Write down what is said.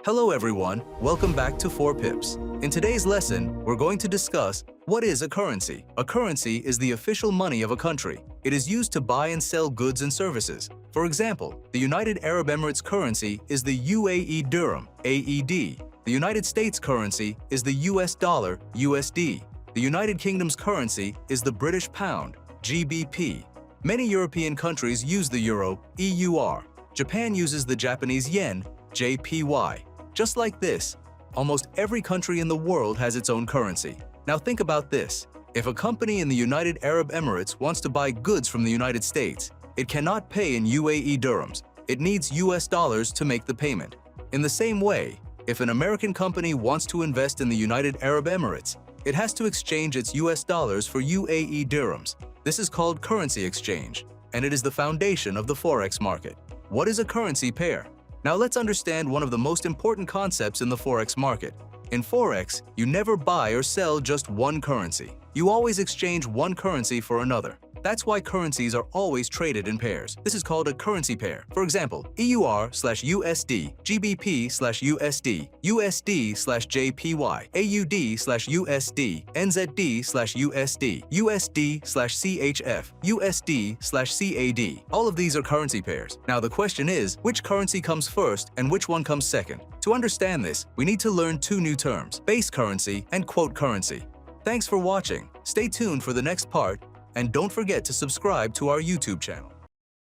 Hello everyone, welcome back to ForPips. In today's lesson, we're going to discuss what is a currency. A currency is the official money of a country. It is used to buy and sell goods and services. For example, the United Arab Emirates currency is the UAE dirham, AED. The United States currency is the US dollar, USD. The United Kingdom's currency is the British pound, GBP. Many European countries use the euro, EUR. Japan uses the Japanese yen, JPY. Just like this, almost every country in the world has its own currency. Now think about this. If a company in the United Arab Emirates wants to buy goods from the United States, it cannot pay in UAE dirhams. It needs US dollars to make the payment. In the same way, if an American company wants to invest in the United Arab Emirates, it has to exchange its US dollars for UAE dirhams. This is called currency exchange, and it is the foundation of the Forex market. What is a currency pair? Now let's understand one of the most important concepts in the Forex market. In Forex, you never buy or sell just one currency. You always exchange one currency for another. That's why currencies are always traded in pairs. This is called a currency pair. For example, EUR/USD, GBP/USD, USD/JPY, AUD/USD, NZD/USD, USD/CHF, USD/CAD. All of these are currency pairs. Now the question is, which currency comes first and which one comes second? To understand this, we need to learn two new terms, base currency and quote currency. Thanks for watching. Stay tuned for the next part, and don't forget to subscribe to our YouTube channel.